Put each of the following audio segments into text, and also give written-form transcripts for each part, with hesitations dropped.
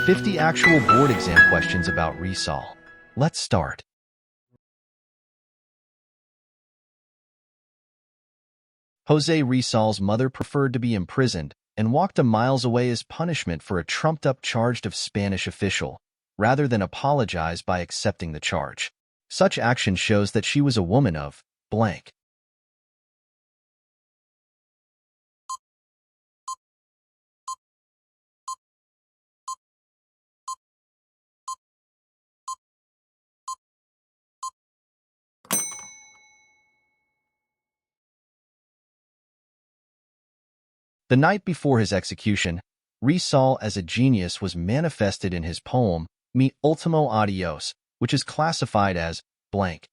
50 actual board exam questions about Rizal. Let's start. Jose Rizal's mother preferred to be imprisoned and walked a miles away as punishment for a trumped-up charge of Spanish official, rather than apologize by accepting the charge. Such action shows that she was a woman of blank. The night before his execution, Rizal as a genius was manifested in his poem, Mi Ultimo Adios, which is classified as blank.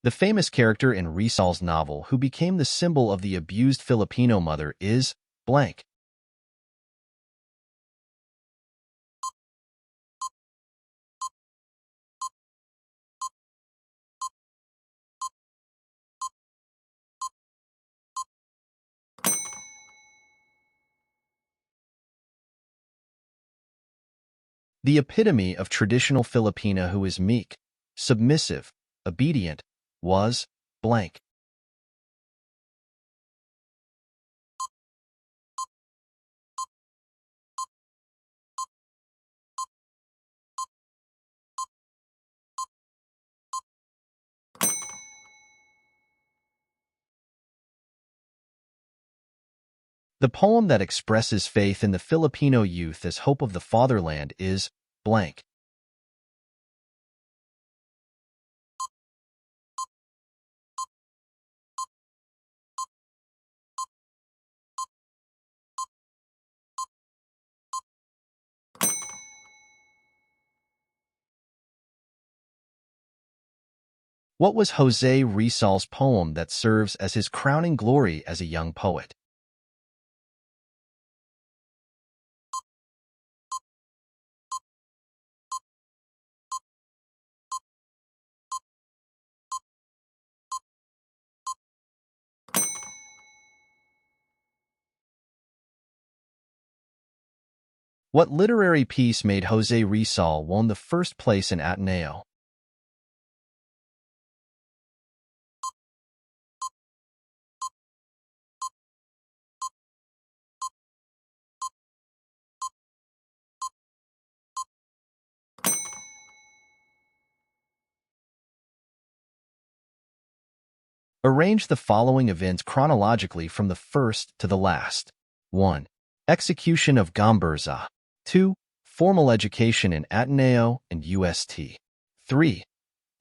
The famous character in Rizal's novel who became the symbol of the abused Filipino mother is blank. The epitome of traditional Filipina who is meek, submissive, obedient, was blank. The poem that expresses faith in the Filipino youth as hope of the fatherland is blank. What was Jose Rizal's poem that serves as his crowning glory as a young poet? What literary piece made Jose Rizal won the first place in Ateneo? Arrange the following events chronologically from the first to the last. 1. Execution of Gamburza. 2. Formal education in Ateneo and UST. 3.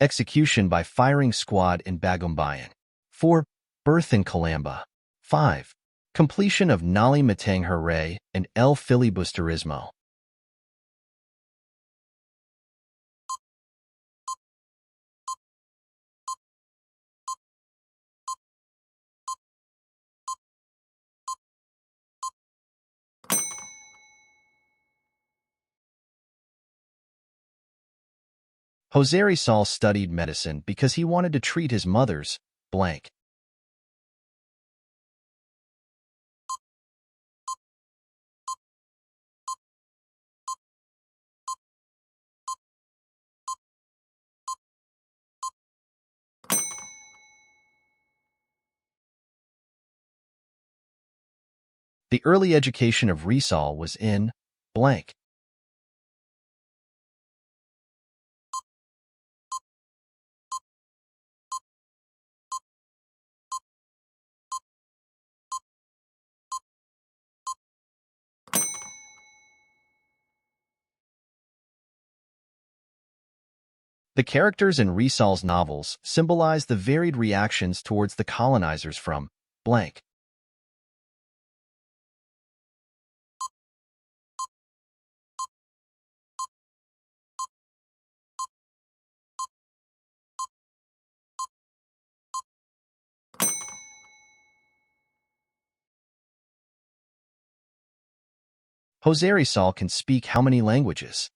Execution by firing squad in Bagumbayan. 4. Birth in Calamba. 5. Completion of Nali Matang Hooray and El Filibusterismo. Jose Rizal studied medicine because he wanted to treat his mother's blank. The early education of Rizal was in blank. The characters in Rizal's novels symbolize the varied reactions towards the colonizers from blank. Jose Rizal can speak how many languages?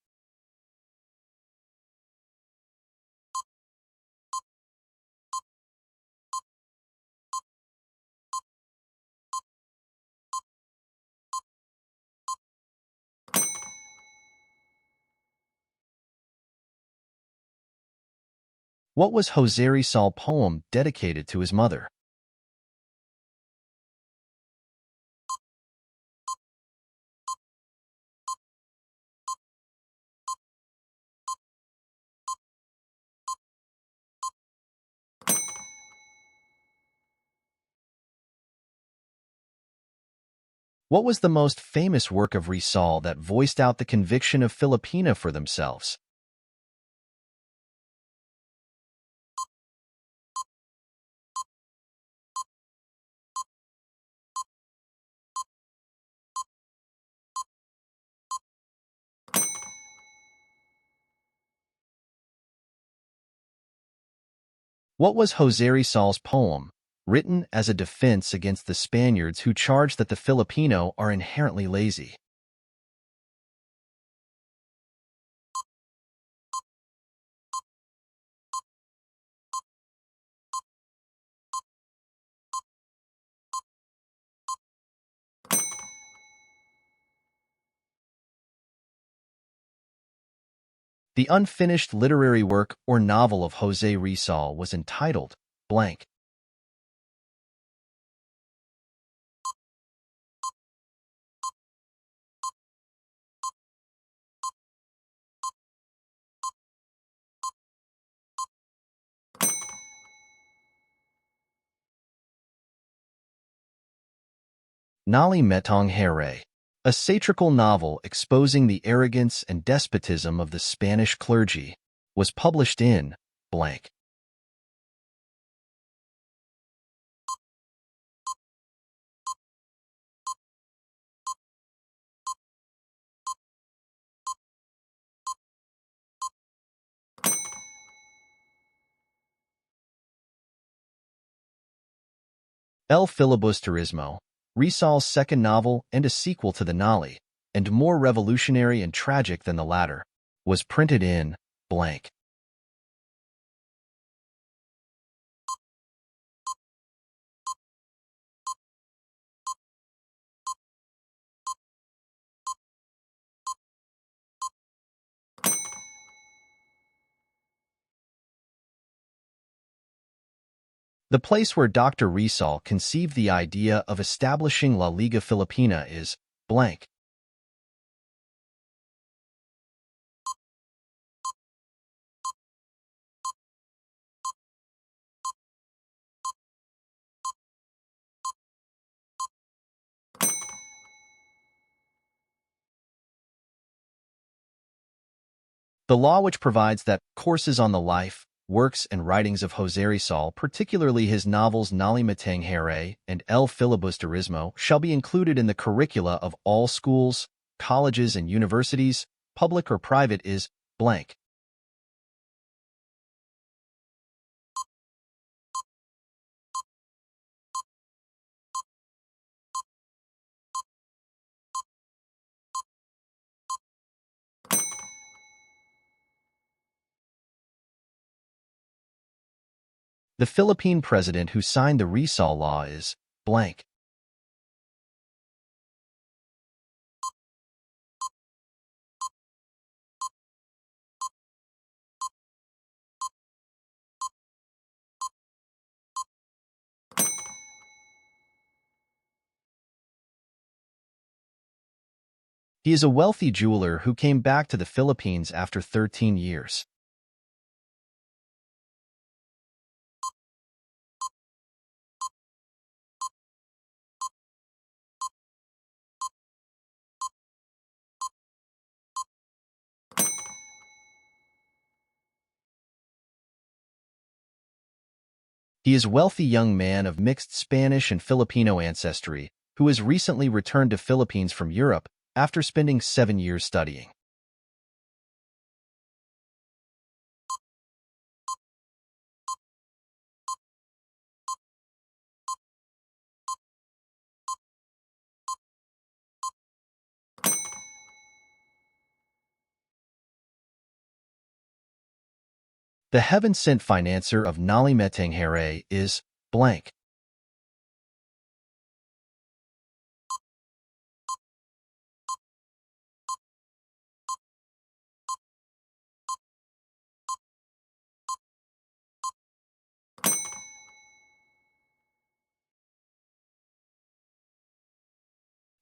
What was Jose Rizal poem dedicated to his mother? What was the most famous work of Rizal that voiced out the conviction of Filipina for themselves? What was Jose Rizal's poem, written as a defense against the Spaniards who charged that the Filipino are inherently lazy? The unfinished literary work or novel of Jose Rizal was entitled blank. Nali Metong Here, a satirical novel exposing the arrogance and despotism of the Spanish clergy, was published in blank. El Filibusterismo, Rizal's second novel and a sequel to the Nali, and more revolutionary and tragic than the latter, was printed in blank. The place where Dr. Rizal conceived the idea of establishing La Liga Filipina is blank. The law which provides that courses on the life, works, and writings of Jose Rizal, particularly his novels Nalimatang Here and El Filibusterismo, shall be included in the curricula of all schools, colleges, and universities, public or private, is blank. The Philippine president who signed the Rizal Law is blank. He is a wealthy jeweler who came back to the Philippines after 13 years. He is a wealthy young man of mixed Spanish and Filipino ancestry who has recently returned to Philippines from Europe after spending 7 years studying. The heaven-sent financier of Nalimetanghere is blank.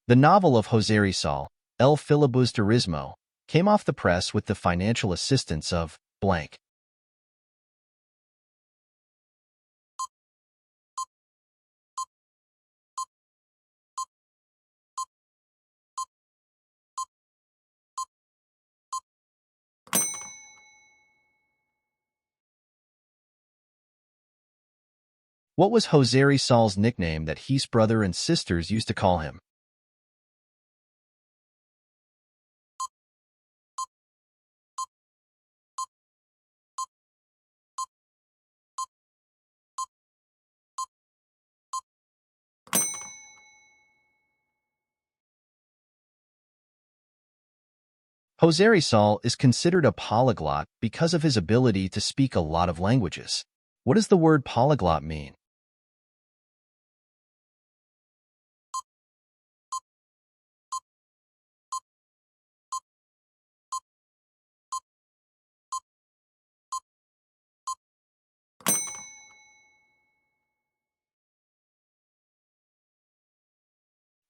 The novel of José Rizal, El Filibusterismo, came off the press with the financial assistance of blank. What was José Rizal's nickname that his brother and sisters used to call him? José Rizal is considered a polyglot because of his ability to speak a lot of languages. What does the word polyglot mean?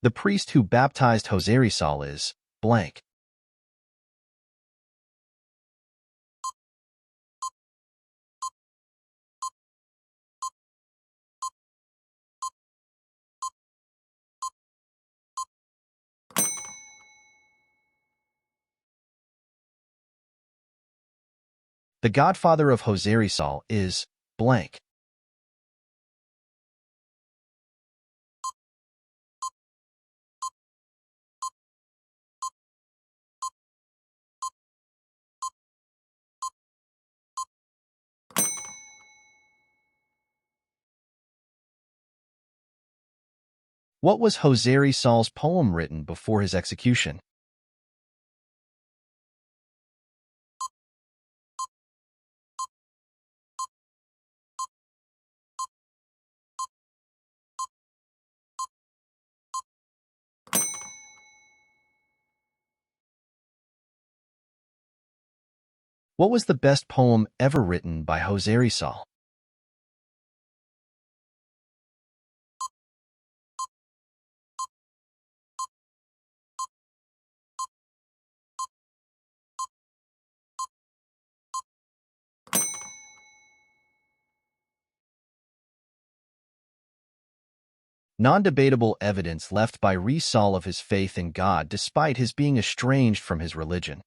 The priest who baptized José Rizal is blank. The godfather of José Rizal is blank. What was José Rizal's poem written before his execution? What was the best poem ever written by José Rizal? Non-debatable evidence left by Rizal of his faith in God despite his being estranged from his religion.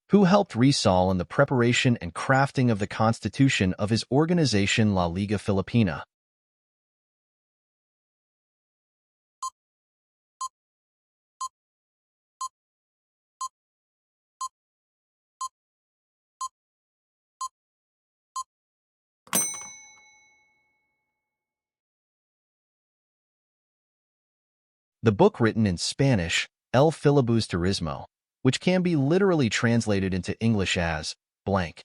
Who helped Rizal in the preparation and crafting of the constitution of his organization La Liga Filipina? The book written in Spanish, El Filibusterismo, which can be literally translated into English as blank.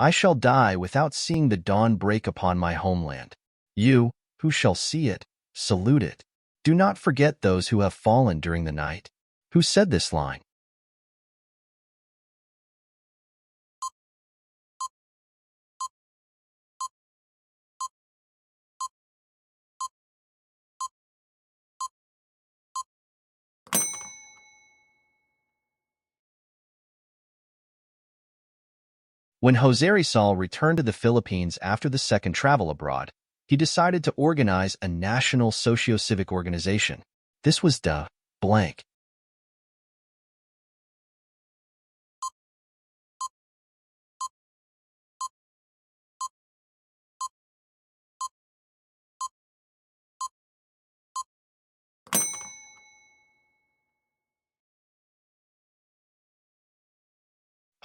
I shall die without seeing the dawn break upon my homeland. You, who shall see it, salute it. Do not forget those who have fallen during the night. Who said this line? When José Rizal returned to the Philippines after the second travel abroad, he decided to organize a national socio-civic organization. This was the blank.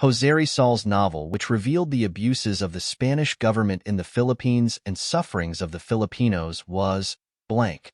Jose Rizal's novel, which revealed the abuses of the Spanish government in the Philippines and sufferings of the Filipinos, was blank.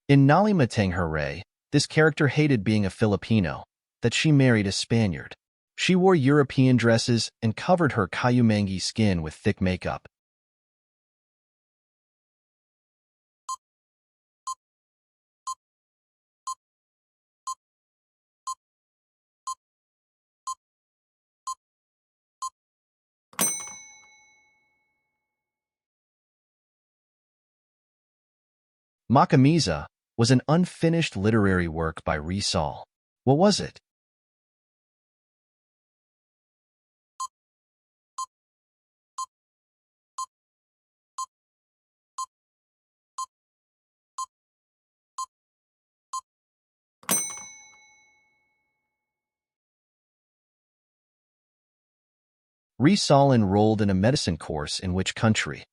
In Nali Matangere, this character hated being a Filipino, that she married a Spaniard. She wore European dresses and covered her Kayumangi skin with thick makeup. Macamisa was an unfinished literary work by Rizal. What was it? Rizal enrolled in a medicine course in which country?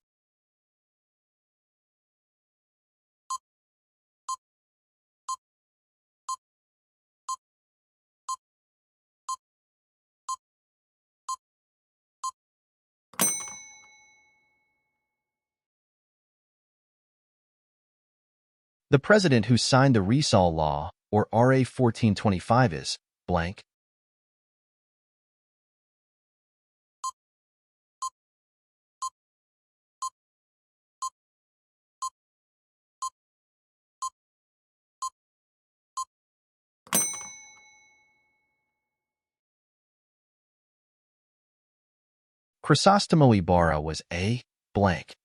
The president who signed the Rizal Law, or RA 1425, is blank. Crisostomo Ibarra was a blank.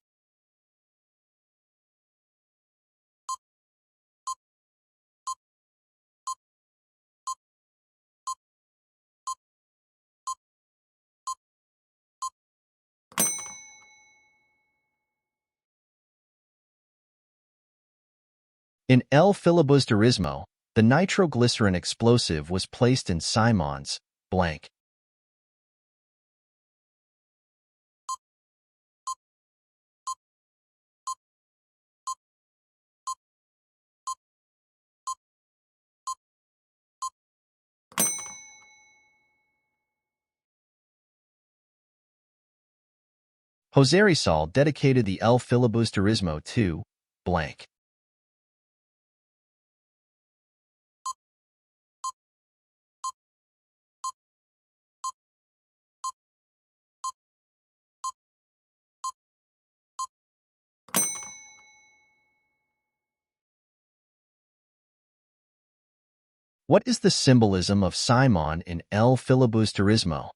In El Filibusterismo, the nitroglycerin explosive was placed in Simon's blank. Jose Rizal dedicated the El Filibusterismo to blank. What is the symbolism of Simon in El Filibusterismo?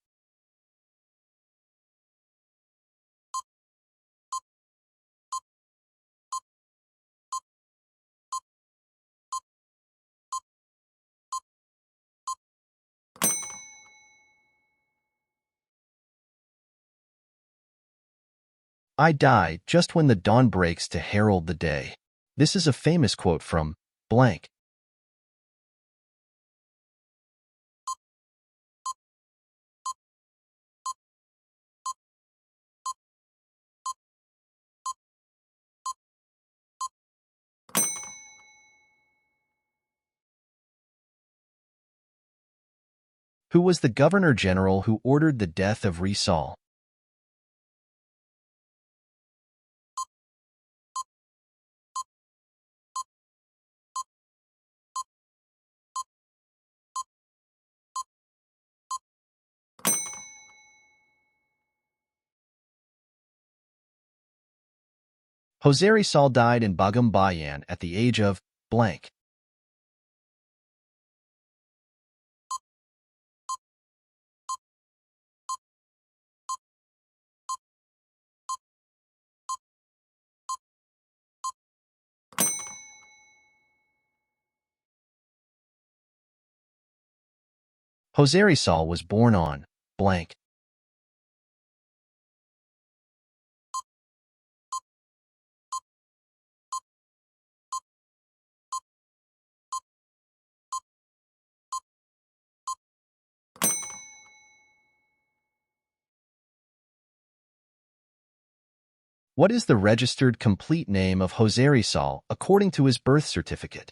I die just when the dawn breaks to herald the day. This is a famous quote from blank. Who was the governor general who ordered the death of Rizal? Jose Rizal died in Bagumbayan at the age of blank. Jose Rizal was born on blank. What is the registered complete name of Jose Rizal according to his birth certificate?